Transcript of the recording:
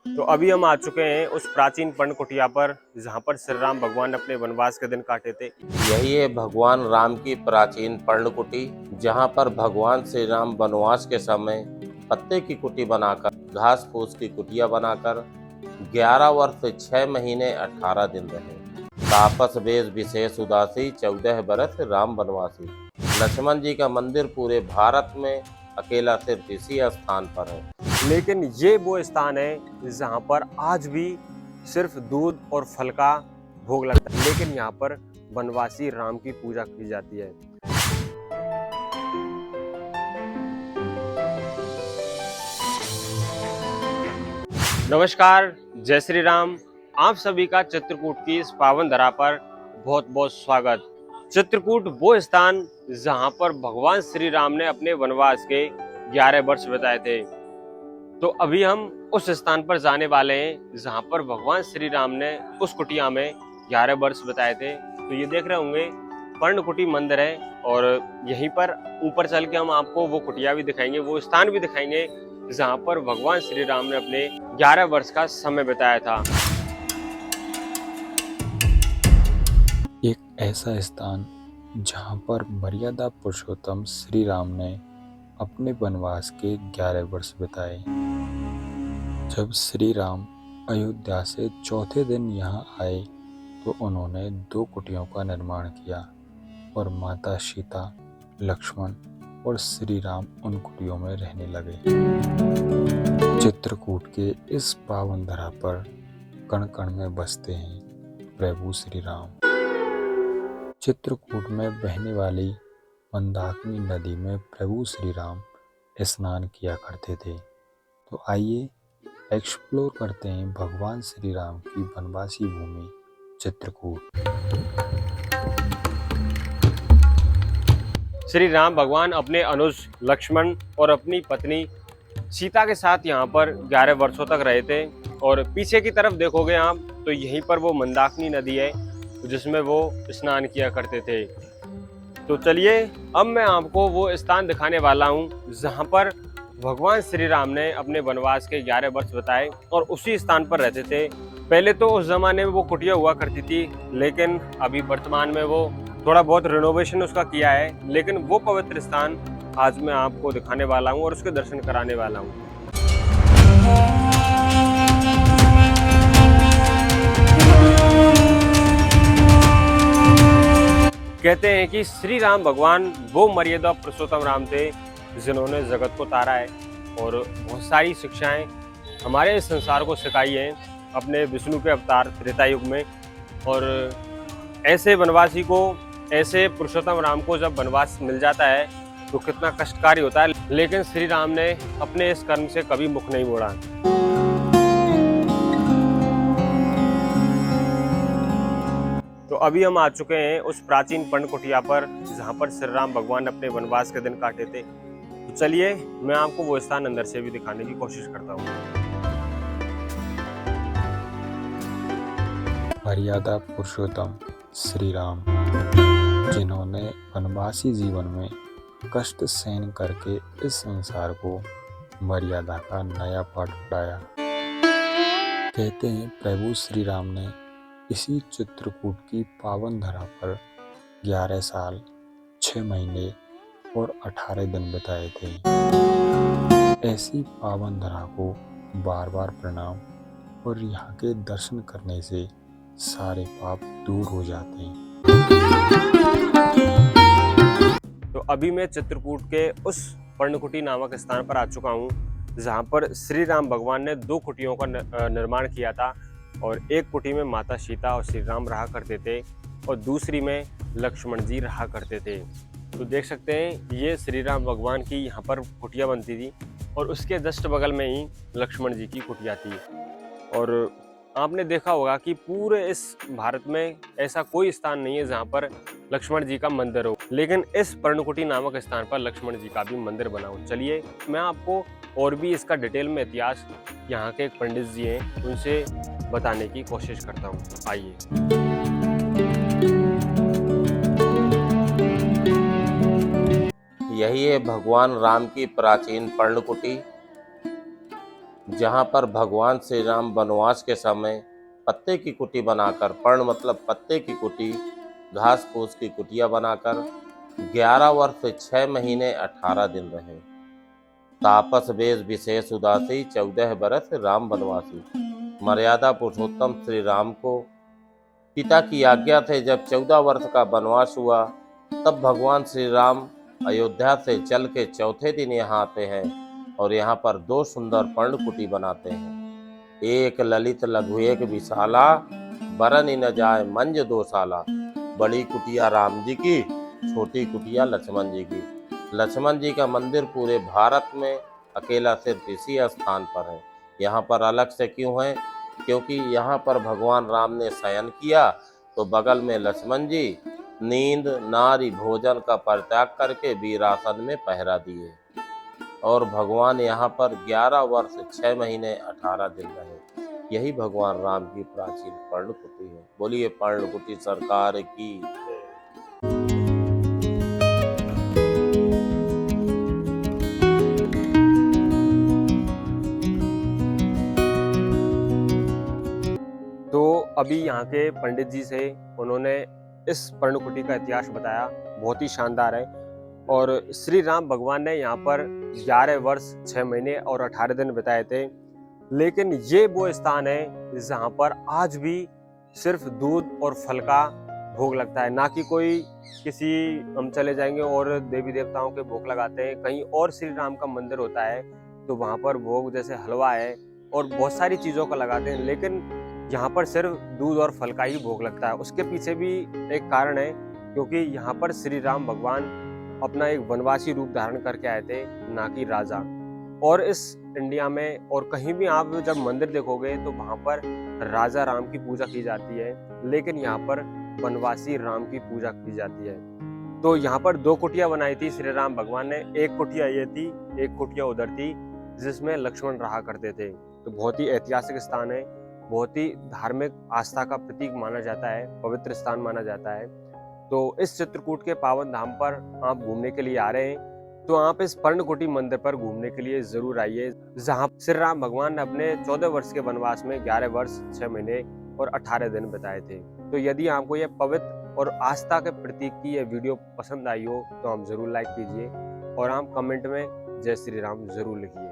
तो अभी हम आ चुके हैं उस प्राचीन पर्ण कुटिया पर जहाँ पर श्री राम भगवान अपने वनवास के दिन काटे थे। यही है भगवान राम की प्राचीन पर्णकुटी, जहाँ पर भगवान श्री राम वनवास के समय पत्ते की कुटी बनाकर, घास फूस की कुटिया बनाकर 11 वर्ष 6 महीने 18 दिन रहे। तापस वेश विशेष उदासी 14 बरस राम वनवासी। लक्ष्मण जी का मंदिर पूरे भारत में अकेला सिर्फ इसी स्थान पर है। लेकिन ये वो स्थान है जहाँ पर आज भी सिर्फ दूध और फल का भोग लगता है, लेकिन यहाँ पर वनवासी राम की पूजा की जाती है। नमस्कार, जय श्री राम। आप सभी का चित्रकूट की इस पावन धरा पर बहुत बहुत स्वागत। चित्रकूट वो स्थान जहाँ पर भगवान श्री राम ने अपने वनवास के 11 वर्ष बिताए थे। तो अभी हम उस स्थान पर जाने वाले हैं जहाँ पर भगवान श्री राम ने उस कुटिया में 11 वर्ष बिताए थे। तो ये देख रहे होंगे पर्णकुटी मंदिर है, और यहीं पर ऊपर चल के हम आपको वो कुटिया भी दिखाएंगे, वो स्थान भी दिखाएंगे जहाँ पर भगवान श्री राम ने अपने 11 वर्ष का समय बिताया था। एक ऐसा स्थान जहाँ पर मर्यादा पुरुषोत्तम श्री राम ने अपने वनवास के 11 वर्ष बिताए। जब श्री राम अयोध्या से चौथे दिन यहाँ आए तो उन्होंने 2 कुटियों का निर्माण किया और माता सीता, लक्ष्मण और श्री राम उन कुटियों में रहने लगे। चित्रकूट के इस पावन धरा पर कण कण में बसते हैं प्रभु श्री राम। चित्रकूट में बहने वाली मंदाकिनी नदी में प्रभु श्री राम स्नान किया करते थे। तो आइए एक्सप्लोर करते हैं भगवान श्री राम की वनवासी भूमि चित्रकूट। श्री राम भगवान अपने अनुज लक्ष्मण और अपनी पत्नी सीता के साथ यहाँ पर 11 वर्षों तक रहे थे। और पीछे की तरफ देखोगे आप तो यहीं पर वो मंदाकिनी नदी है जिसमें वो स्नान किया करते थे। तो चलिए अब मैं आपको वो स्थान दिखाने वाला हूँ जहाँ पर भगवान श्री राम ने अपने वनवास के 11 वर्ष बिताए और उसी स्थान पर रहते थे। पहले तो उस जमाने में वो कुटिया हुआ करती थी, लेकिन अभी वर्तमान में वो थोड़ा बहुत रिनोवेशन उसका किया है। लेकिन वो पवित्र स्थान आज मैं आपको दिखाने वाला हूँ और उसके दर्शन कराने वाला हूँ। कहते हैं कि श्री राम भगवान वो मर्यादा पुरुषोत्तम राम थे जिन्होंने जगत को तारा है और बहुत सारी शिक्षाएं हमारे इस संसार को सिखाई हैं अपने विष्णु के अवतार त्रेता युग में। और ऐसे वनवासी को, ऐसे पुरुषोत्तम राम को जब वनवास मिल जाता है तो कितना कष्टकारी होता है, लेकिन श्री राम ने अपने इस कर्म से कभी मुख नहीं मोड़ा। तो अभी हम आ चुके हैं उस प्राचीन पर्ण कुटिया पर जहाँ पर श्री राम भगवान अपने वनवास के दिन काटे थे। तो चलिए मैं आपको वो स्थान अंदर से भी दिखाने की कोशिश करता हूँ। मर्यादा पुरुषोत्तम श्री राम, जिन्होंने वनवासी जीवन में कष्ट सहन करके इस संसार को मर्यादा का नया पाठ पढ़ाया। कहते हैं प्रभु श्री राम ने इसी चित्रकूट की पावन धरा पर 11 साल 6 महीने और 18 दिन बिताए थे। ऐसी पावन धरा को बार बार प्रणाम, और यहाँ के दर्शन करने से सारे पाप दूर हो जाते हैं। तो अभी मैं चित्रकूट के उस पर्णकुटी नामक स्थान पर आ चुका हूँ जहाँ पर श्री राम भगवान ने 2 कुटियों का निर्माण किया था। और एक कुटी में माता सीता और श्री राम रहा करते थे और दूसरी में लक्ष्मण जी रहा करते थे। तो देख सकते हैं ये श्री राम भगवान की यहाँ पर कुटिया बनती थी और उसके जस्ट बगल में ही लक्ष्मण जी की कुटिया थी। और आपने देखा होगा कि पूरे इस भारत में ऐसा कोई स्थान नहीं है जहाँ पर लक्ष्मण जी का मंदिर हो, लेकिन इस पर्णकुटी नामक स्थान पर लक्ष्मण जी का भी मंदिर बना हो। चलिए मैं आपको और भी इसका डिटेल में इतिहास यहाँ के एक पंडित जी हैं उनसे बताने की कोशिश करता हूँ। आइए। यही है भगवान राम की प्राचीन पर्णकुटी, जहाँ पर भगवान श्री राम वनवास के समय पत्ते की कुटी बनाकर, पर्ण मतलब पत्ते की कुटी, घास फूस की कुटिया बनाकर 11 वर्ष 6 महीने 18 दिन रहे। तापस वेश विशेष उदासी 14 बरस राम वनवासी। मर्यादा पुरुषोत्तम श्री राम को पिता की आज्ञा से जब 14 वर्ष का वनवास हुआ, तब भगवान श्री राम अयोध्या से चल के चौथे दिन यहाँ आते हैं और यहाँ पर 2 सुंदर पर्णकुटी बनाते हैं। एक ललित लघु एक विशाला, बरन न जाए मंज 2 साला। बड़ी कुटिया राम जी की, छोटी कुटिया लक्ष्मण जी की। लक्ष्मण जी का मंदिर पूरे भारत में अकेला सिर्फ इसी स्थान पर है। यहाँ पर अलग से क्यों है? क्योंकि यहाँ पर भगवान राम ने शयन किया तो बगल में लक्ष्मण जी नींद नारी भोजन का परित्याग करके वीरासन में पहरा दिए और भगवान यहाँ पर 11 वर्ष 6 महीने 18 दिन रहे। यही भगवान राम की प्राचीन पर्णकुटी है। बोलिए पर्णकुटी सरकार की। तो अभी यहाँ के पंडित जी से उन्होंने इस पर्णकुटी का इतिहास बताया, बहुत ही शानदार है। और श्री राम भगवान ने यहाँ पर 11 वर्ष 6 महीने और 18 दिन बिताए थे। लेकिन ये वो स्थान है जहाँ पर आज भी सिर्फ दूध और फल का भोग लगता है, ना कि कोई किसी हम चले जाएंगे और देवी देवताओं के भोग लगाते हैं। कहीं और श्री राम का मंदिर होता है तो वहाँ पर भोग जैसे हलवा है और बहुत सारी चीज़ों का लगाते हैं, लेकिन यहाँ पर सिर्फ दूध और फल का ही भोग लगता है। उसके पीछे भी एक कारण है, क्योंकि यहाँ पर श्री राम भगवान अपना एक वनवासी रूप धारण करके आए थे, ना कि राजा। और इस इंडिया में और कहीं भी आप जब मंदिर देखोगे तो वहाँ पर राजा राम की पूजा की जाती है, लेकिन यहाँ पर वनवासी राम की पूजा की जाती है। तो यहाँ पर 2 कुटिया बनाई थी श्री राम भगवान ने। एक कुटिया ये थी, एक कुटिया उधर थी, जिसमें लक्ष्मण रहा करते थे। तो बहुत ही ऐतिहासिक स्थान है, बहुत ही धार्मिक आस्था का प्रतीक माना जाता है, पवित्र स्थान माना जाता है। तो इस चित्रकूट के पावन धाम पर आप घूमने के लिए आ रहे हैं तो आप इस पर्णकुटी मंदिर पर घूमने के लिए जरूर आइए, जहां श्री राम भगवान ने अपने 14 वर्ष के वनवास में 11 वर्ष 6 महीने और 18 दिन बिताए थे। तो यदि आपको यह पवित्र और आस्था के प्रतीक की यह वीडियो पसंद आई हो तो आप जरूर लाइक कीजिए और आप कमेंट में जय श्री राम जरूर लिखिए।